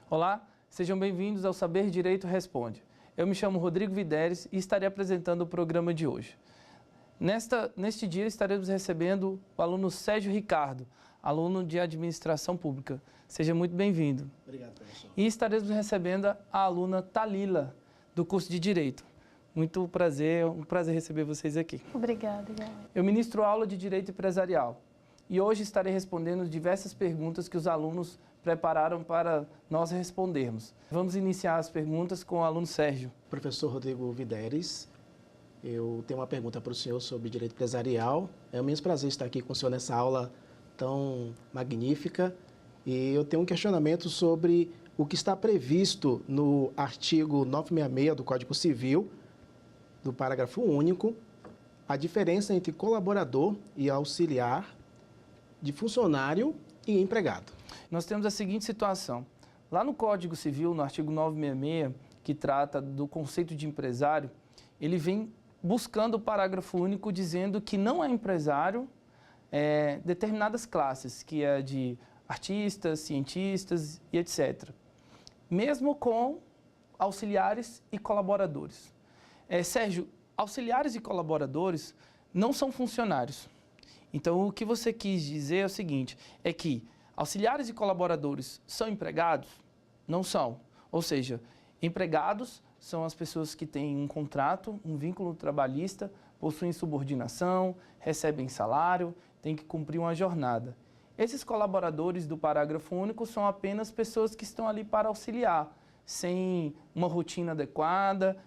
Olá, sejam bem-vindos ao Saber Direito Responde. Eu me chamo Rodrigo Videres e estarei apresentando o programa de hoje. Neste dia estaremos recebendo o aluno Sérgio Ricardo, aluno de Administração Pública. Seja muito bem-vindo. Obrigado, professor. E estaremos recebendo a aluna Thalila, do curso de Direito. Muito prazer, um prazer receber vocês aqui. Obrigada. Eu ministro aula de Direito Empresarial e hoje estarei respondendo diversas perguntas que os alunos prepararam para nós respondermos. Vamos iniciar as perguntas com o aluno Sérgio. Professor Rodrigo Videres, eu tenho uma pergunta para o senhor sobre direito empresarial. É um imenso prazer estar aqui com o senhor nessa aula tão magnífica. E eu tenho um questionamento sobre o que está previsto no artigo 966 do Código Civil, do parágrafo único, a diferença entre colaborador e auxiliar de funcionário e empregado. Nós temos a seguinte situação. Lá no Código Civil, no artigo 966, que trata do conceito de empresário, ele vem buscando o parágrafo único dizendo que não é empresário determinadas classes, que é de artistas, cientistas e etc. Mesmo com auxiliares e colaboradores. Sérgio, auxiliares e colaboradores não são funcionários. Então, o que você quis dizer é o seguinte, é que auxiliares e colaboradores são empregados? Não são. Ou seja, empregados são as pessoas que têm um contrato, um vínculo trabalhista, possuem subordinação, recebem salário, têm que cumprir uma jornada. Esses colaboradores do parágrafo único são apenas pessoas que estão ali para auxiliar, sem uma rotina adequada,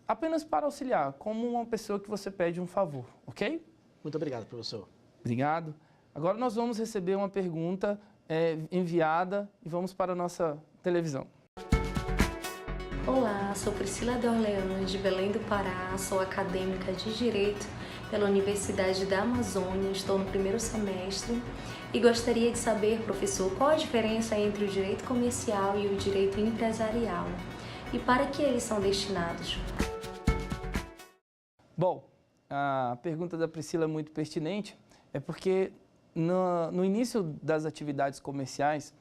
apenas para auxiliar, como uma pessoa que você pede um favor, ok? Muito obrigado, professor. Obrigado. Agora nós vamos receber uma pergunta enviada e vamos para a nossa televisão. Olá, sou Priscila de Orleans, de Belém do Pará, sou acadêmica de Direito pela Universidade da Amazônia, estou no primeiro semestre e gostaria de saber, professor, qual a diferença entre o direito comercial e o direito empresarial e para que eles são destinados? Bom, a pergunta da Priscila é muito pertinente, é porque no início das atividades comerciais,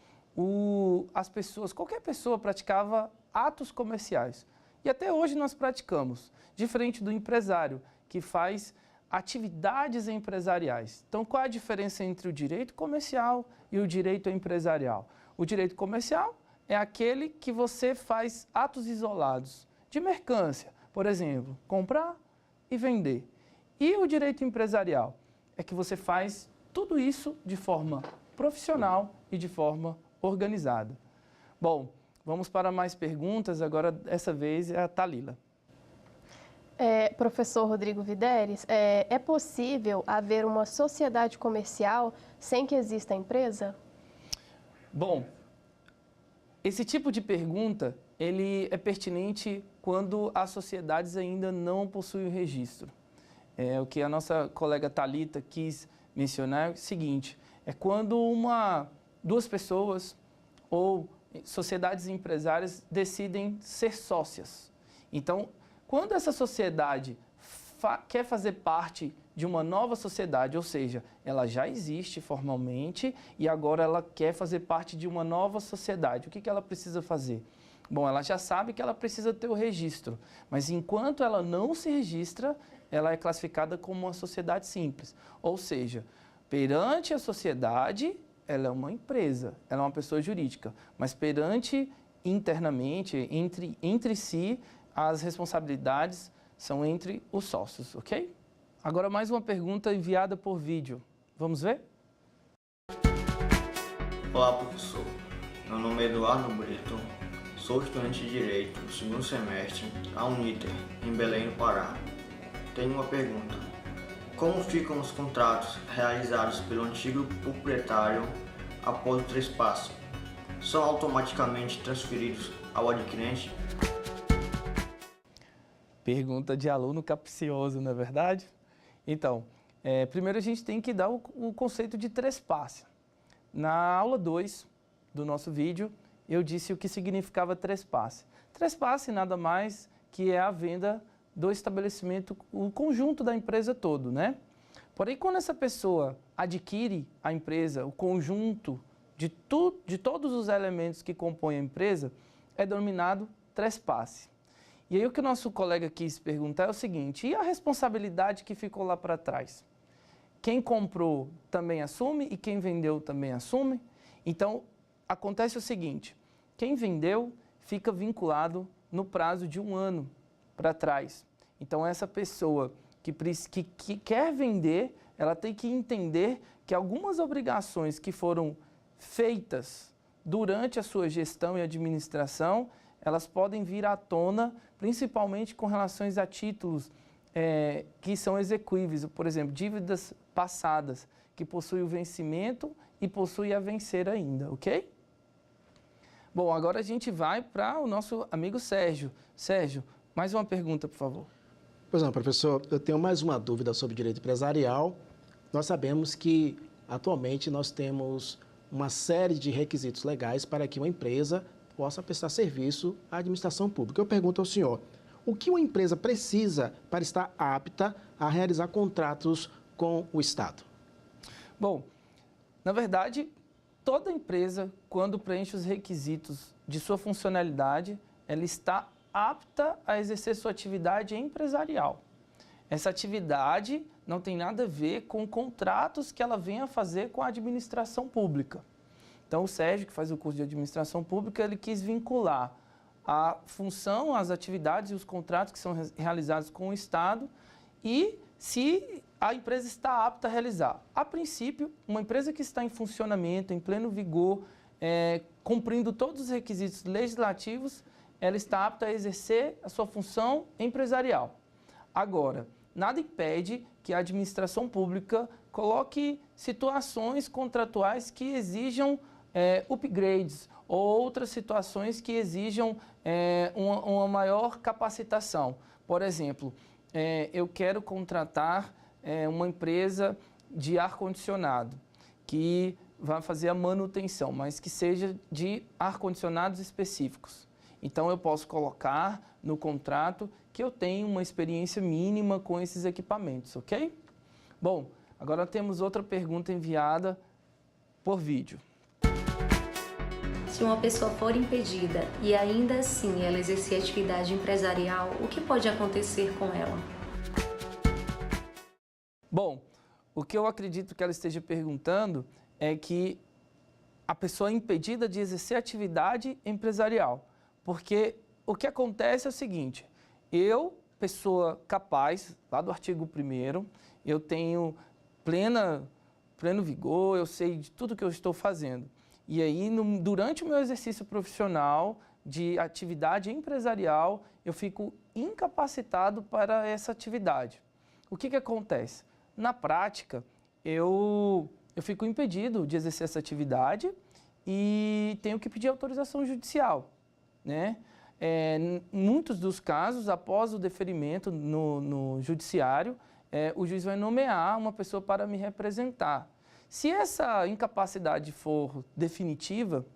qualquer pessoa praticava atos comerciais. E até hoje nós praticamos, diferente do empresário, que faz atividades empresariais. Então, qual é a diferença entre o direito comercial e o direito empresarial? O direito comercial é aquele que você faz atos isolados de mercância, por exemplo, comprar e vender. E o direito empresarial é que você faz tudo isso de forma profissional e de forma organizada. Bom, vamos para mais perguntas. Agora, dessa vez, é a Thalila. Professor Rodrigo Videres, é possível haver uma sociedade comercial sem que exista empresa? Bom, esse tipo de pergunta ele é pertinente quando as sociedades ainda não possuem o registro. O que a nossa colega Thalita quis mencionar é o seguinte, é quando duas pessoas ou sociedades empresárias decidem ser sócias. Então, quando essa sociedade quer fazer parte de uma nova sociedade, ou seja, ela já existe formalmente e agora ela quer fazer parte de uma nova sociedade, o que ela precisa fazer? Bom, ela já sabe que ela precisa ter o registro, mas enquanto ela não se registra, ela é classificada como uma sociedade simples. Ou seja, perante a sociedade, ela é uma empresa, ela é uma pessoa jurídica, mas perante internamente, entre si, as responsabilidades são entre os sócios, ok? Agora mais uma pergunta enviada por vídeo. Vamos ver? Olá, professor. Meu nome é Eduardo Brito, sou estudante de Direito do segundo semestre da Uniter, em Belém do Pará. Tenho uma pergunta. Como ficam os contratos realizados pelo antigo proprietário após o trespasse? São automaticamente transferidos ao adquirente? Pergunta de aluno capcioso, não é verdade? Então, primeiro a gente tem que dar o conceito de trespasse. Na aula 2 do nosso vídeo, eu disse o que significava trespasse. Trespasse nada mais que é a venda do estabelecimento, o conjunto da empresa todo, né? Porém, quando essa pessoa adquire a empresa, o conjunto de todos os elementos que compõem a empresa é denominado trespasse. E aí o que o nosso colega quis perguntar é o seguinte, e a responsabilidade que ficou lá para trás? Quem comprou também assume e quem vendeu também assume? Então, acontece o seguinte, quem vendeu fica vinculado no prazo de 1 ano para trás. Então, essa pessoa que quer vender, ela tem que entender que algumas obrigações que foram feitas durante a sua gestão e administração, elas podem vir à tona, principalmente com relação a títulos que são exequíveis, por exemplo, dívidas passadas, que possuem o vencimento e possuem a vencer ainda, ok? Bom, agora a gente vai para o nosso amigo Sérgio. Sérgio, mais uma pergunta, por favor. Pois não, professor, eu tenho mais uma dúvida sobre direito empresarial. Nós sabemos que, atualmente, nós temos uma série de requisitos legais para que uma empresa possa prestar serviço à administração pública. Eu pergunto ao senhor, o que uma empresa precisa para estar apta a realizar contratos com o Estado? Bom, na verdade, toda empresa, quando preenche os requisitos de sua funcionalidade, ela está apta a exercer sua atividade empresarial. Essa atividade não tem nada a ver com contratos que ela venha fazer com a administração pública. Então, o Sérgio, que faz o curso de administração pública, ele quis vincular a função, as atividades e os contratos que são realizados com o Estado e se a empresa está apta a realizar. A princípio, uma empresa que está em funcionamento, em pleno vigor, cumprindo todos os requisitos legislativos, ela está apta a exercer a sua função empresarial. Agora, nada impede que a administração pública coloque situações contratuais que exijam upgrades ou outras situações que exijam uma maior capacitação. Por exemplo, eu quero contratar uma empresa de ar-condicionado que vai fazer a manutenção, mas que seja de ar-condicionados específicos. Então, eu posso colocar no contrato que eu tenho uma experiência mínima com esses equipamentos, ok? Bom, agora temos outra pergunta enviada por vídeo. Se uma pessoa for impedida e ainda assim ela exercer atividade empresarial, o que pode acontecer com ela? Bom, o que eu acredito que ela esteja perguntando é que a pessoa é impedida de exercer atividade empresarial. Porque o que acontece é o seguinte, eu, pessoa capaz, lá do artigo 1º, eu tenho pleno vigor, eu sei de tudo que eu estou fazendo. E aí, durante o meu exercício profissional de atividade empresarial, eu fico incapacitado para essa atividade. O que acontece? Na prática, eu fico impedido de exercer essa atividade e tenho que pedir autorização judicial, né? Em muitos dos casos, após o deferimento no judiciário, o juiz vai nomear uma pessoa para me representar. Se essa incapacidade for definitiva,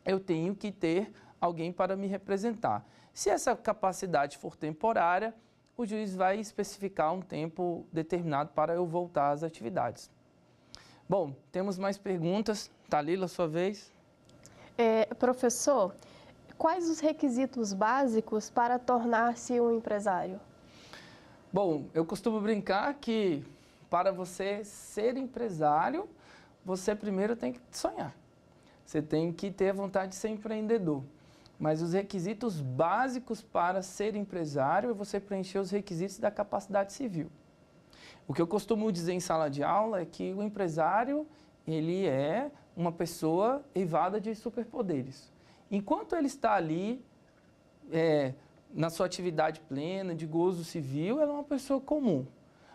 eu tenho que ter alguém para me representar. Se essa capacidade for temporária, o juiz vai especificar um tempo determinado para eu voltar às atividades. Bom, temos mais perguntas. Thalila, sua vez. Professor, quais os requisitos básicos para tornar-se um empresário? Bom, eu costumo brincar que para você ser empresário, você primeiro tem que sonhar. Você tem que ter a vontade de ser empreendedor. Mas os requisitos básicos para ser empresário é você preencher os requisitos da capacidade civil. O que eu costumo dizer em sala de aula é que o empresário, ele é uma pessoa eivada de superpoderes. Enquanto ele está ali, na sua atividade plena, de gozo civil, ele é uma pessoa comum.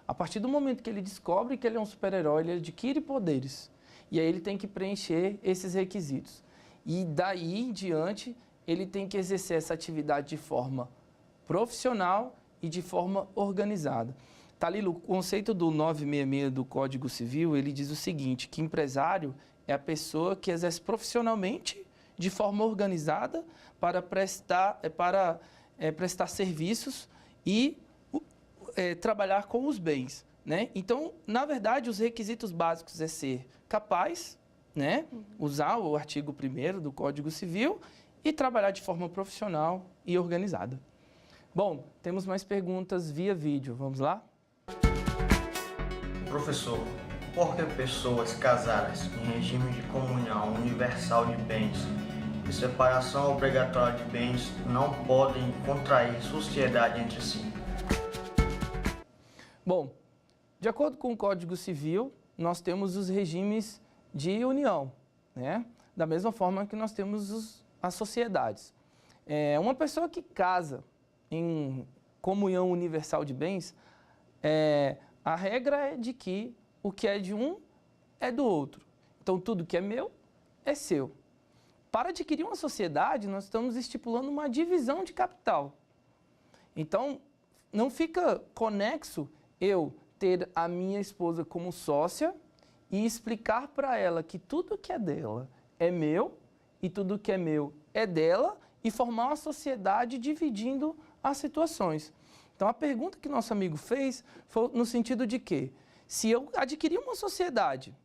A partir do momento que ele descobre que ele é um super-herói, ele adquire poderes. E aí ele tem que preencher esses requisitos. E daí em diante, ele tem que exercer essa atividade de forma profissional e de forma organizada. Thalila, o conceito do 966 do Código Civil, ele diz o seguinte, que empresário é a pessoa que exerce profissionalmente, de forma organizada, para prestar serviços e trabalhar com os bens, né? Então, na verdade, os requisitos básicos é ser capaz, né? Usar o artigo 1º do Código Civil e trabalhar de forma profissional e organizada. Bom, temos mais perguntas via vídeo. Vamos lá? Professor, por que pessoas casadas em regime de comunhão universal de bens e separação obrigatória de bens não podem contrair sociedade entre si? Bom, de acordo com o Código Civil, nós temos os regimes de união, né? Da mesma forma que nós temos as sociedades. Uma pessoa que casa em comunhão universal de bens, a regra é de que o que é de um é do outro. Então, tudo que é meu é seu. Para adquirir uma sociedade, nós estamos estipulando uma divisão de capital. Então, não fica conexo eu ter a minha esposa como sócia e explicar para ela que tudo que é dela é meu e tudo que é meu é dela e formar uma sociedade dividindo as situações. Então, a pergunta que nosso amigo fez foi no sentido de que, se eu adquirir uma sociedade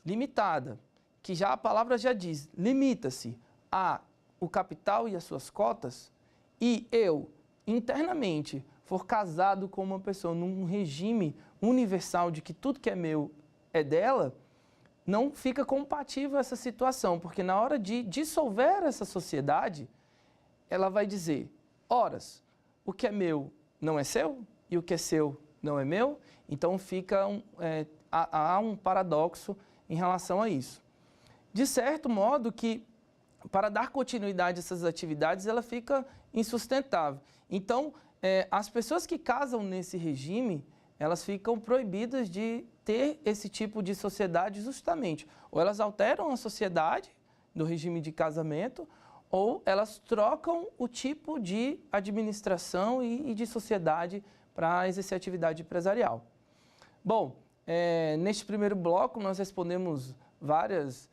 limitada, que já a palavra já diz, limita-se a o capital e as suas cotas, e eu, internamente, for casado com uma pessoa num regime universal de que tudo que é meu é dela, não fica compatível essa situação, porque na hora de dissolver essa sociedade, ela vai dizer, horas, o que é meu não é seu e o que é seu não é meu, então há um paradoxo em relação a isso. De certo modo que, para dar continuidade a essas atividades, ela fica insustentável. Então, as pessoas que casam nesse regime, elas ficam proibidas de ter esse tipo de sociedade justamente. Ou elas alteram a sociedade do regime de casamento, ou elas trocam o tipo de administração e de sociedade para exercer atividade empresarial. Bom, neste primeiro bloco nós respondemos várias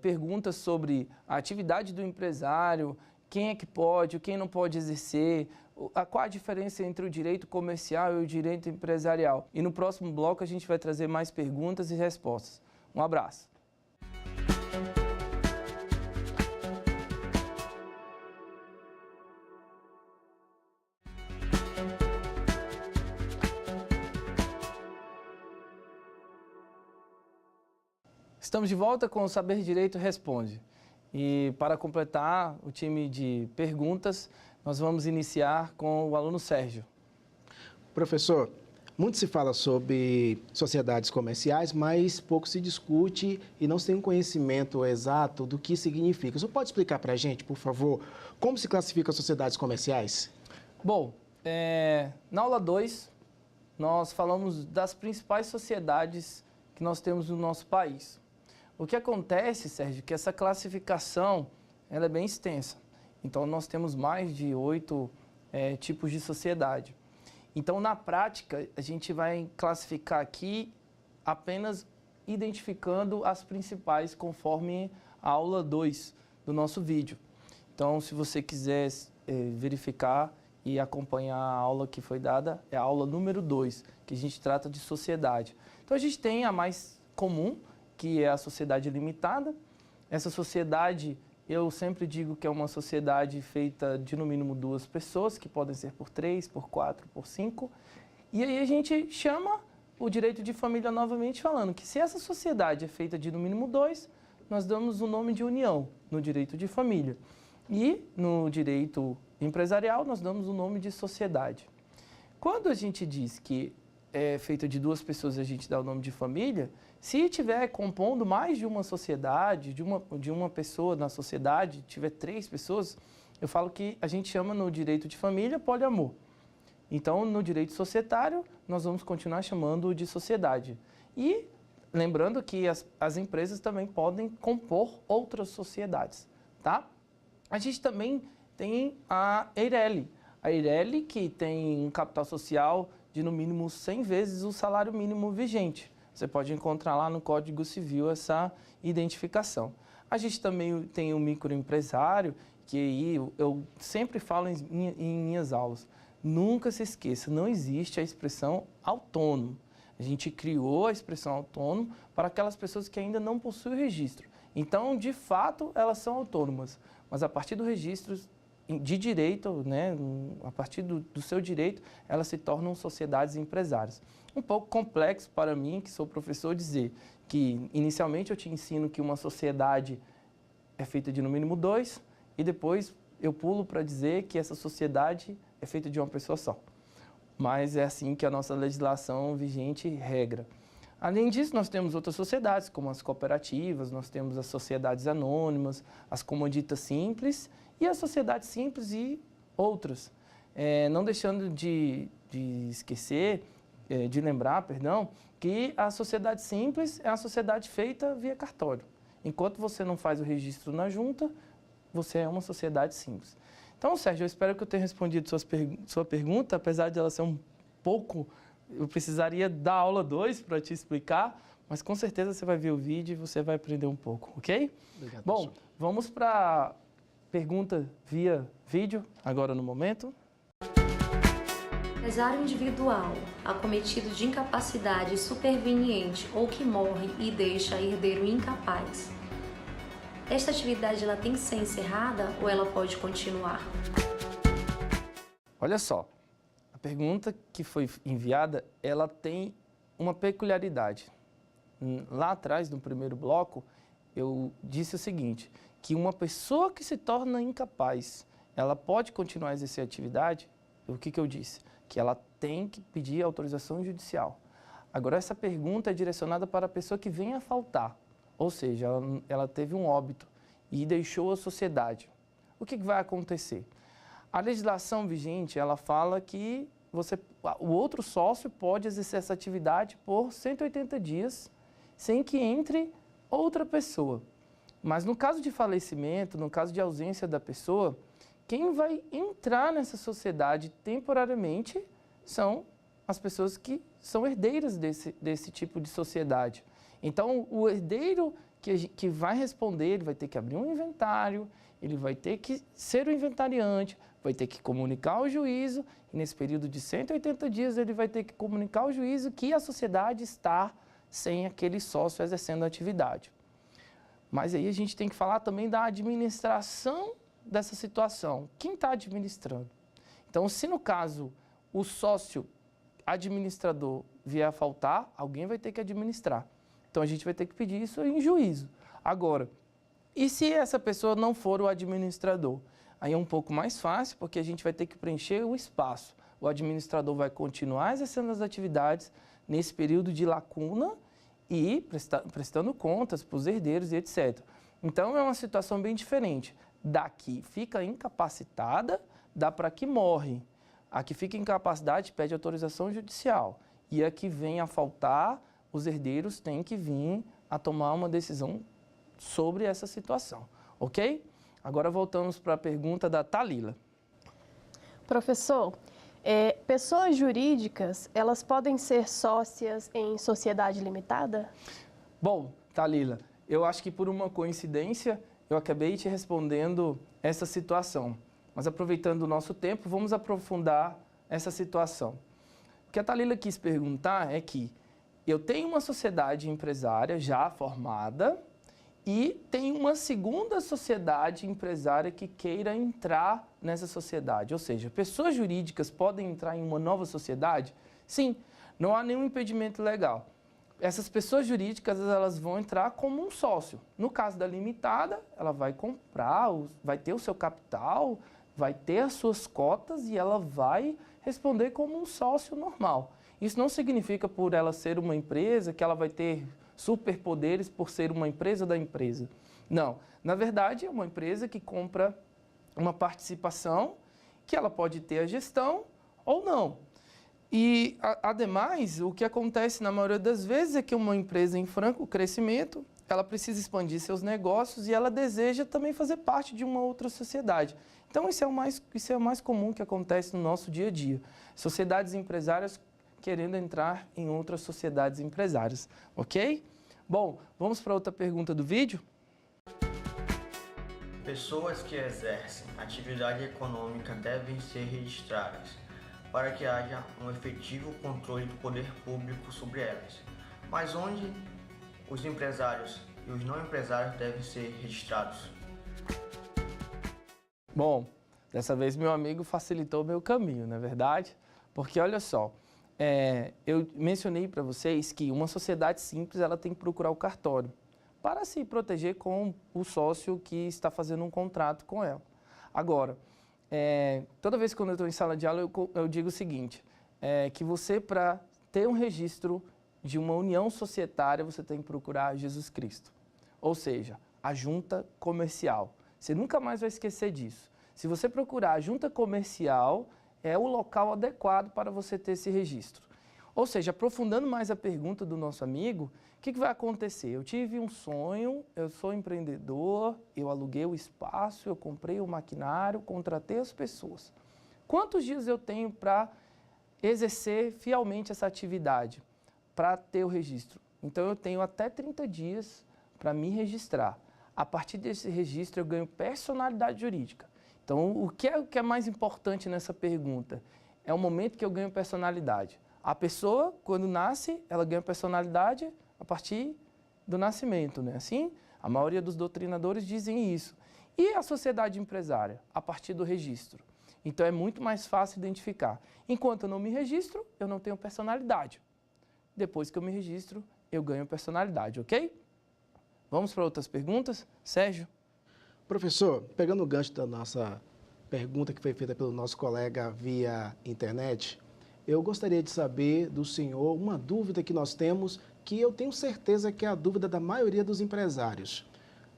perguntas sobre a atividade do empresário, quem é que pode, quem não pode exercer, qual a diferença entre o direito comercial e o direito empresarial. E no próximo bloco a gente vai trazer mais perguntas e respostas. Um abraço. Estamos de volta com o Saber Direito Responde. E para completar o time de perguntas, nós vamos iniciar com o aluno Sérgio. Professor, muito se fala sobre sociedades comerciais, mas pouco se discute e não se tem um conhecimento exato do que significa. Você pode explicar para a gente, por favor, como se classificam as sociedades comerciais? Bom, na aula 2, nós falamos das principais sociedades que nós temos no nosso país. O que acontece, Sérgio, é que essa classificação ela é bem extensa. Então, nós temos mais de 8 tipos de sociedade. Então, na prática, a gente vai classificar aqui apenas identificando as principais conforme a aula 2 do nosso vídeo. Então, se você quiser verificar e acompanhar a aula que foi dada, é a aula número 2, que a gente trata de sociedade. Então, a gente tem a mais comum, que é a sociedade limitada. Essa sociedade, eu sempre digo que é uma sociedade feita de no mínimo 2 pessoas, que podem ser por 3, por 4, por 5. E aí a gente chama o direito de família novamente falando que se essa sociedade é feita de no mínimo 2, nós damos o nome de união no direito de família. E no direito empresarial nós damos o nome de sociedade. Quando a gente diz que é feita de 2 pessoas, a gente dá o nome de família. Se estiver compondo mais de uma sociedade, de uma pessoa na sociedade, tiver 3 pessoas, eu falo que a gente chama no direito de família poliamor. Então, no direito societário, nós vamos continuar chamando de sociedade. E lembrando que as empresas também podem compor outras sociedades, tá? A gente também tem a EIRELI. A EIRELI, que tem um capital social de no mínimo 100 vezes o salário mínimo vigente. Você pode encontrar lá no Código Civil essa identificação. A gente também tem o microempresário, que aí eu sempre falo em minhas aulas. Nunca se esqueça, não existe a expressão autônomo. A gente criou a expressão autônomo para aquelas pessoas que ainda não possuem o registro. Então, de fato, elas são autônomas, mas a partir do registro de direito, né, a partir do seu direito, elas se tornam sociedades empresárias. Um pouco complexo para mim, que sou professor, dizer que inicialmente eu te ensino que uma sociedade é feita de no mínimo 2 e depois eu pulo para dizer que essa sociedade é feita de uma pessoa só. Mas é assim que a nossa legislação vigente regra. Além disso, nós temos outras sociedades, como as cooperativas, nós temos as sociedades anônimas, as comoditas simples e as sociedades simples e outras. Não deixando de esquecer, de lembrar, perdão, que a sociedade simples é a sociedade feita via cartório. Enquanto você não faz o registro na junta, você é uma sociedade simples. Então, Sérgio, eu espero que eu tenha respondido sua pergunta, apesar de ela ser um pouco... Eu precisaria da aula 2 para te explicar, mas com certeza você vai ver o vídeo e você vai aprender um pouco, ok? Obrigado, Bom, professor. vamos para a pergunta via vídeo, agora no momento. Empresário individual, acometido de incapacidade superveniente ou que morre e deixa herdeiro incapaz. Esta atividade ela tem que ser encerrada ou ela pode continuar? Olha só, a pergunta que foi enviada, ela tem uma peculiaridade. Lá atrás, no primeiro bloco, eu disse o seguinte, que uma pessoa que se torna incapaz, ela pode continuar a exercer a atividade? O que eu disse? Que ela tem que pedir autorização judicial. Agora, essa pergunta é direcionada para a pessoa que vem a faltar, ou seja, ela teve um óbito e deixou a sociedade. O que vai acontecer? A legislação vigente, ela fala que o outro sócio pode exercer essa atividade por 180 dias, sem que entre outra pessoa. Mas no caso de falecimento, no caso de ausência da pessoa, quem vai entrar nessa sociedade temporariamente são as pessoas que são herdeiras desse tipo de sociedade. Então, o herdeiro que vai responder, ele vai ter que abrir um inventário, ele vai ter que ser o inventariante, vai ter que comunicar ao juízo, e nesse período de 180 dias ele vai ter que comunicar ao juízo que a sociedade está sem aquele sócio exercendo a atividade. Mas aí a gente tem que falar também da administração dessa situação. Quem está administrando? Então, se no caso o sócio administrador vier a faltar, alguém vai ter que administrar. Então, a gente vai ter que pedir isso em juízo. Agora, e se essa pessoa não for o administrador? Aí é um pouco mais fácil, porque a gente vai ter que preencher o espaço. O administrador vai continuar exercendo as atividades nesse período de lacuna e prestando contas para os herdeiros e etc. Então, é uma situação bem diferente. Da que fica incapacitada, dá para que morre. A que fica incapacidade pede autorização judicial. E a que vem a faltar, os herdeiros têm que vir a tomar uma decisão sobre essa situação, ok? Agora voltamos para a pergunta da Thalila. Professor, pessoas jurídicas, elas podem ser sócias em sociedade limitada? Bom, Thalila, eu acho que por uma coincidência eu acabei te respondendo essa situação. Mas aproveitando o nosso tempo, vamos aprofundar essa situação. O que a Thalila quis perguntar é que eu tenho uma sociedade empresária já formada e tenho uma segunda sociedade empresária que queira entrar nessa sociedade. Ou seja, pessoas jurídicas podem entrar em uma nova sociedade? Sim, não há nenhum impedimento legal. Essas pessoas jurídicas, elas vão entrar como um sócio. No caso da limitada, ela vai comprar, vai ter o seu capital, vai ter as suas cotas e ela vai responder como um sócio normal. Isso não significa, por ela ser uma empresa, que ela vai ter superpoderes por ser uma empresa da empresa. Não. Na verdade, é uma empresa que compra uma participação, que ela pode ter a gestão ou não. E, ademais, o que acontece na maioria das vezes é que uma empresa em franco crescimento, ela precisa expandir seus negócios e ela deseja também fazer parte de uma outra sociedade. Então, isso é o mais comum que acontece no nosso dia a dia. Sociedades empresárias querendo entrar em outras sociedades empresárias, ok? Bom, vamos para outra pergunta do vídeo? Pessoas que exercem atividade econômica devem ser registradas. para que haja um efetivo controle do poder público sobre elas. Mas onde os empresários e os não empresários devem ser registrados? Bom, dessa vez meu amigo facilitou o meu caminho, não é verdade? Porque olha só, eu mencionei para vocês que uma sociedade simples ela tem que procurar o cartório para se proteger com o sócio que está fazendo um contrato com ela. Agora, toda vez que eu estou em sala de aula eu digo o seguinte, que você para ter um registro de uma união societária você tem que procurar Jesus Cristo, ou seja, a junta comercial. Você nunca mais vai esquecer disso. Se você procurar a junta comercial, é o local adequado para você ter esse registro. Ou seja, aprofundando mais a pergunta do nosso amigo, o que vai acontecer? Eu tive um sonho, eu sou empreendedor, eu aluguei o espaço, eu comprei o maquinário, contratei as pessoas. Quantos dias eu tenho para exercer fielmente essa atividade, para ter o registro? Então, eu tenho até 30 dias para me registrar. A partir desse registro, eu ganho personalidade jurídica. Então, o que é mais importante nessa pergunta? É o momento que eu ganho personalidade. A pessoa, quando nasce, ela ganha personalidade a partir do nascimento, né? Assim, a maioria dos doutrinadores dizem isso. E a sociedade empresária? A partir do registro. Então, é muito mais fácil identificar. Enquanto eu não me registro, eu não tenho personalidade. Depois que eu me registro, eu ganho personalidade, ok? Vamos para outras perguntas? Sérgio? Professor, pegando o gancho da nossa pergunta que foi feita pelo nosso colega via internet, eu gostaria de saber do senhor uma dúvida que nós temos, que eu tenho certeza que é a dúvida da maioria dos empresários.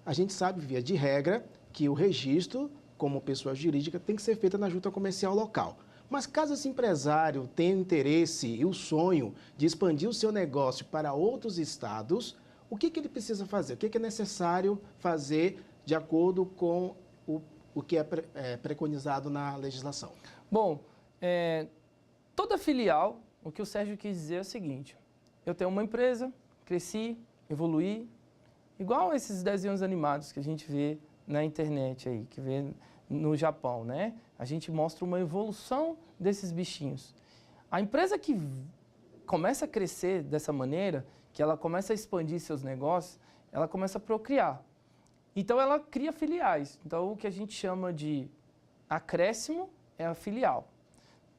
A gente sabe, via de regra, que o registro, como pessoa jurídica, tem que ser feito na junta comercial local. Mas caso esse empresário tenha o interesse e o sonho de expandir o seu negócio para outros estados, o que ele precisa fazer? O que é necessário fazer de acordo com o que é preconizado na legislação? Bom, toda filial, o que o Sérgio quis dizer é o seguinte, eu tenho uma empresa, cresci, evoluí, igual esses desenhos animados que a gente vê na internet aí, que vê no Japão, né? A gente mostra uma evolução desses bichinhos. A empresa que começa a crescer dessa maneira, que ela começa a expandir seus negócios, ela começa a procriar. Então, ela cria filiais. Então, o que a gente chama de acréscimo é a filial.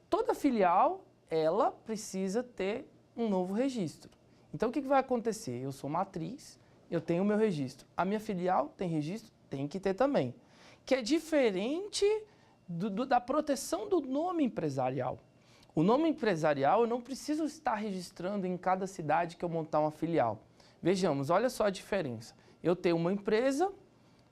Toda filial, ela precisa ter um novo registro. Então, o que vai acontecer? Eu sou matriz, eu tenho o meu registro. A minha filial tem registro? Tem que ter também. Que é diferente da proteção do nome empresarial. O nome empresarial, eu não preciso estar registrando em cada cidade que eu montar uma filial. Vejamos, olha só a diferença. Eu tenho uma empresa,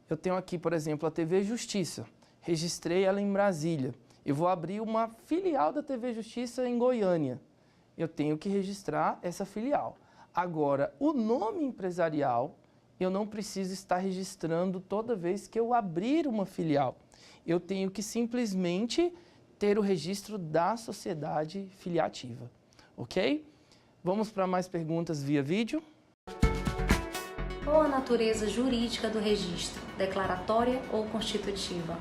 eu tenho aqui, por exemplo, a TV Justiça. Registrei ela em Brasília. Eu vou abrir uma filial da TV Justiça em Goiânia. Eu tenho que registrar essa filial. Agora, o nome empresarial, eu não preciso estar registrando toda vez que eu abrir uma filial. Eu tenho que simplesmente ter o registro da sociedade filiativa, ok? Vamos para mais perguntas via vídeo. Qual a natureza jurídica do registro? Declaratória ou constitutiva?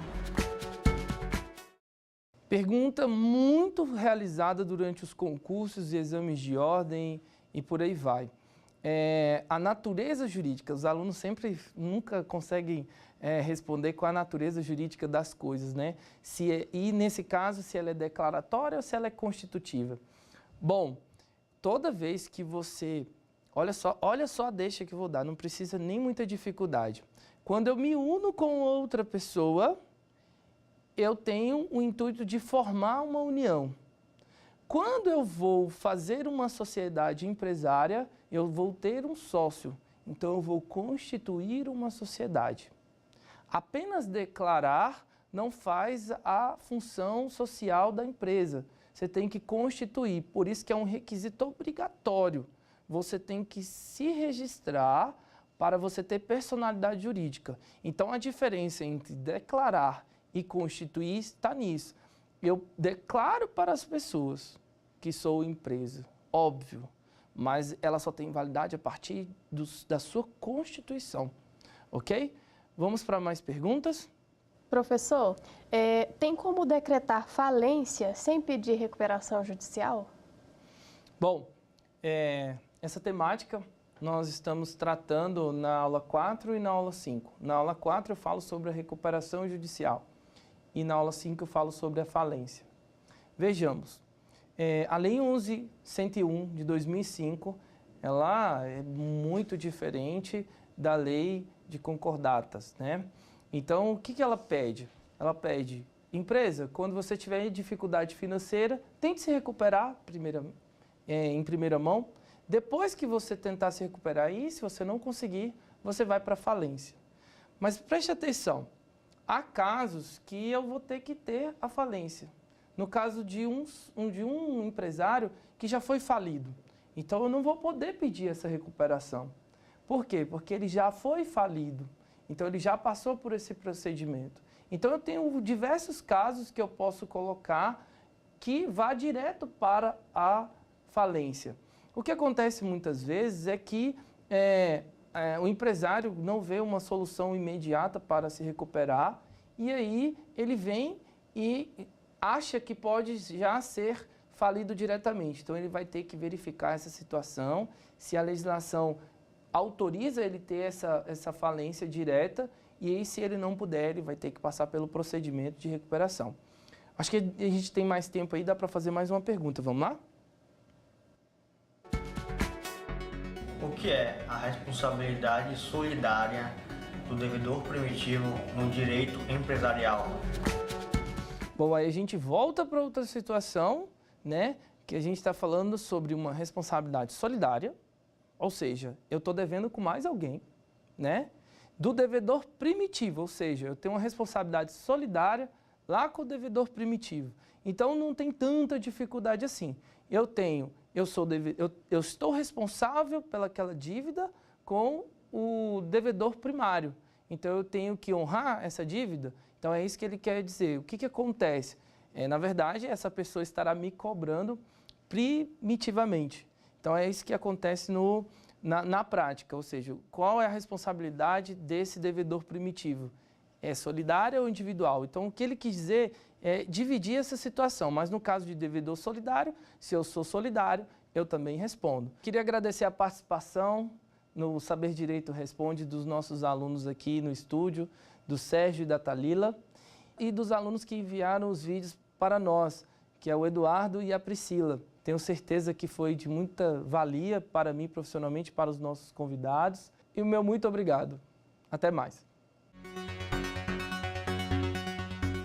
Pergunta muito realizada durante os concursos e exames de ordem e por aí vai. A natureza jurídica, os alunos nunca conseguem responder qual a natureza jurídica das coisas, né? E nesse caso, se ela é declaratória ou se ela é constitutiva. Bom, toda vez que você... Olha só a deixa que eu vou dar, não precisa nem muita dificuldade. Quando eu me uno com outra pessoa, eu tenho o intuito de formar uma união. Quando eu vou fazer uma sociedade empresária, eu vou ter um sócio. Então, eu vou constituir uma sociedade. Apenas declarar não faz a função social da empresa. Você tem que constituir, por isso que é um requisito obrigatório. Você tem que se registrar para você ter personalidade jurídica. Então, a diferença entre declarar e constituir está nisso. Eu declaro para as pessoas que sou empresa, óbvio, mas ela só tem validade a partir da sua constituição, ok? Vamos para mais perguntas? Professor, tem como decretar falência sem pedir recuperação judicial? Bom, essa temática nós estamos tratando na aula 4 e na aula 5. Na aula 4 eu falo sobre a recuperação judicial e na aula 5 eu falo sobre a falência. Vejamos, a Lei 11.101 de 2005, ela é muito diferente da Lei de Concordatas, né? Então, o que ela pede? Ela pede, empresa, quando você tiver dificuldade financeira, tente se recuperar em primeira mão. Depois que você tentar se recuperar e se você não conseguir, você vai para a falência. Mas preste atenção, há casos que eu vou ter que ter a falência. No caso de um empresário que já foi falido. Então, eu não vou poder pedir essa recuperação. Por quê? Porque ele já foi falido. Então, ele já passou por esse procedimento. Então, eu tenho diversos casos que eu posso colocar que vá direto para a falência. O que acontece muitas vezes é que o empresário não vê uma solução imediata para se recuperar e aí ele vem e acha que pode já ser falido diretamente. Então, ele vai ter que verificar essa situação, se a legislação autoriza ele ter essa falência direta e aí, se ele não puder, ele vai ter que passar pelo procedimento de recuperação. Acho que a gente tem mais tempo aí, dá para fazer mais uma pergunta. Vamos lá? O que é a responsabilidade solidária do devedor primitivo no direito empresarial? Bom, aí a gente volta para outra situação, né? Que a gente está falando sobre uma responsabilidade solidária, ou seja, eu estou devendo com mais alguém, né? Do devedor primitivo, ou seja, eu tenho uma responsabilidade solidária lá com o devedor primitivo. Então, não tem tanta dificuldade assim. Eu estou responsável pelaquela dívida com o devedor primário. Então, eu tenho que honrar essa dívida. Então, é isso que ele quer dizer. O que acontece? Na verdade, essa pessoa estará me cobrando primitivamente. Então, é isso que acontece na prática, ou seja, qual é a responsabilidade desse devedor primitivo? É solidária ou individual? Então, o que ele quis dizer é dividir essa situação, mas no caso de devedor solidário, se eu sou solidário, eu também respondo. Queria agradecer a participação no Saber Direito Responde dos nossos alunos aqui no estúdio, do Sérgio e da Thalila, e dos alunos que enviaram os vídeos para nós, que é o Eduardo e a Priscila. Tenho certeza que foi de muita valia para mim profissionalmente, para os nossos convidados. E o meu muito obrigado. Até mais.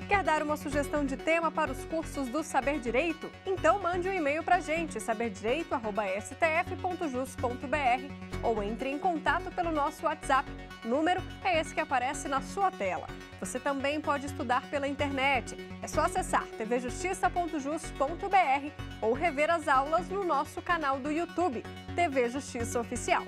Quer dar uma sugestão de tema para os cursos do Saber Direito? Então mande um e-mail para a gente, saberdireito@stf.jus.br, ou entre em contato pelo nosso WhatsApp. O número é esse que aparece na sua tela. Você também pode estudar pela internet. É só acessar tvjustiça.jus.br ou rever as aulas no nosso canal do YouTube, TV Justiça Oficial.